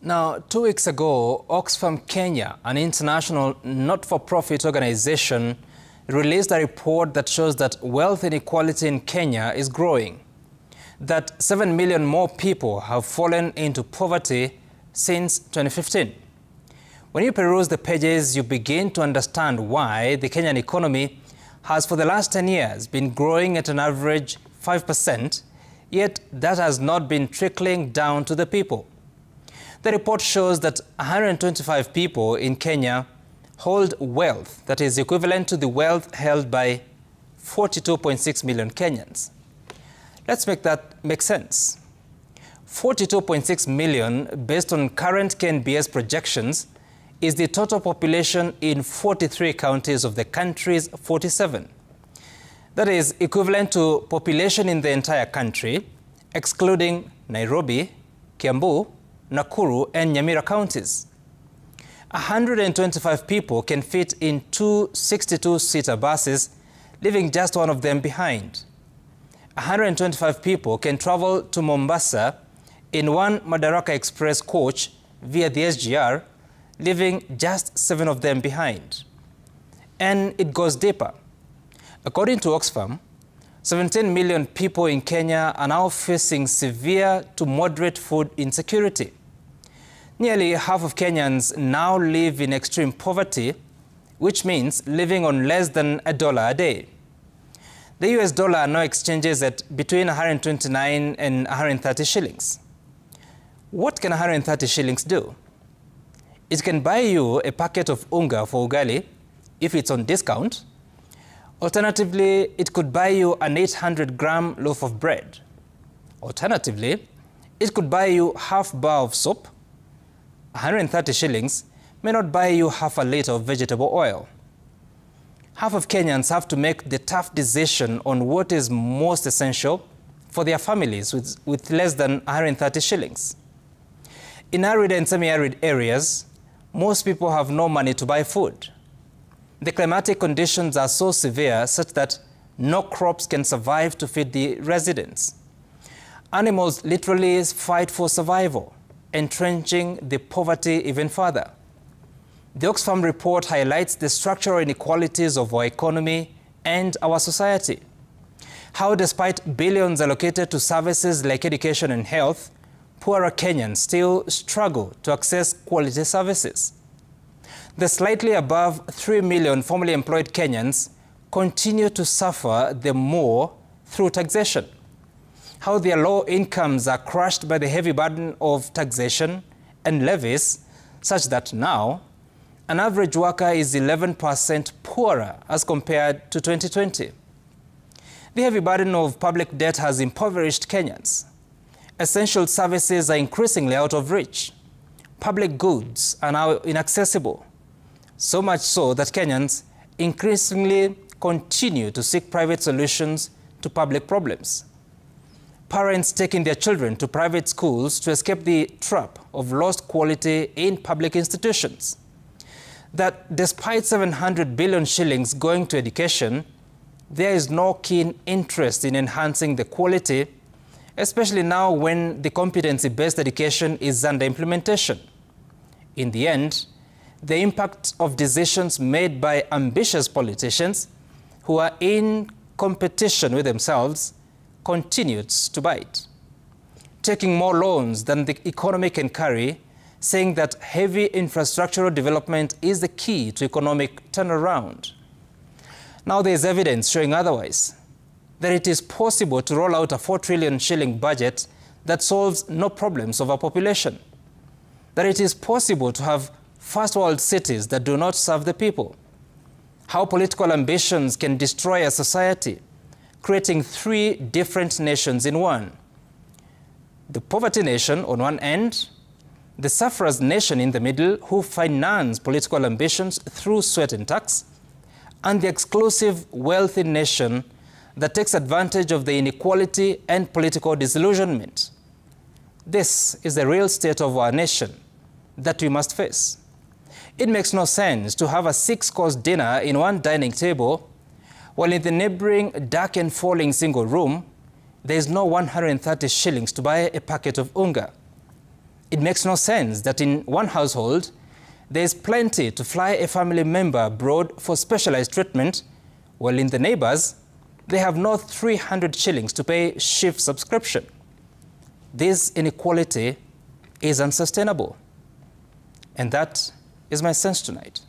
Now, 2 weeks ago, Oxfam Kenya, an international not-for-profit organization, released a report that shows that wealth inequality in Kenya is growing. That 7 million more people have fallen into poverty since 2015. When you peruse the pages, you begin to understand why the Kenyan economy has for the last 10 years been growing at an average 5%, yet that has not been trickling down to the people. The report shows that 125 people in Kenya hold wealth that is equivalent to the wealth held by 42.6 million Kenyans. Let's make that make sense. 42.6 million, based on current KNBS projections, is the total population in 43 counties of the country's 47. That is equivalent to population in the entire country, excluding Nairobi, Kiambu, Nakuru and Nyamira counties. 125 people can fit in 2 62-seater buses, leaving just one of them behind. 125 people can travel to Mombasa in one Madaraka Express coach via the SGR, leaving just 7 of them behind. And it goes deeper. According to Oxfam, 17 million people in Kenya are now facing severe to moderate food insecurity. Nearly half of Kenyans now live in extreme poverty, which means living on less than $1 a day. The US dollar now exchanges at between 129 and 130 shillings. What can 130 shillings do? It can buy you a packet of unga for ugali if it's on discount. Alternatively, it could buy you an 800-gram loaf of bread. Alternatively, it could buy you half bar of soap. 130 shillings may not buy you half a liter of vegetable oil. Half of Kenyans have to make the tough decision on what is most essential for their families with less than 130 shillings. In arid and semi-arid areas, most people have no money to buy food. The climatic conditions are so severe such that no crops can survive to feed the residents. Animals literally fight for survival, entrenching the poverty even further. The Oxfam report highlights the structural inequalities of our economy and our society. How, despite billions allocated to services like education and health, poorer Kenyans still struggle to access quality services. The slightly above 3 million formerly employed Kenyans continue to suffer the more through taxation. How their low incomes are crushed by the heavy burden of taxation and levies, such that now an average worker is 11% poorer as compared to 2020. The heavy burden of public debt has impoverished Kenyans. Essential services are increasingly out of reach. Public goods are now inaccessible, so much so that Kenyans increasingly continue to seek private solutions to public problems. Parents taking their children to private schools to escape the trap of lost quality in public institutions. That despite 700 billion shillings going to education, there is no keen interest in enhancing the quality, especially now when the competency-based education is under implementation. In the end, the impact of decisions made by ambitious politicians who are in competition with themselves continues to bite. Taking more loans than the economy can carry, saying that heavy infrastructural development is the key to economic turnaround. Now there is evidence showing otherwise, that it is possible to roll out a 4 trillion shilling budget that solves no problems of our population. That it is possible to have first world cities that do not serve the people. How political ambitions can destroy a society, creating 3 different nations in one. The poverty nation on one end, the sufferers nation in the middle who finance political ambitions through sweat and tax, and the exclusive wealthy nation that takes advantage of the inequality and political disillusionment. This is the real state of our nation that we must face. It makes no sense to have a 6-course dinner in one dining table, while in the neighboring dark and falling single room, there is no 130 shillings to buy a packet of unga. It makes no sense that in one household, there is plenty to fly a family member abroad for specialized treatment, while in the neighbors, they have no 300 shillings to pay shift subscription. This inequality is unsustainable. And that is my sense tonight.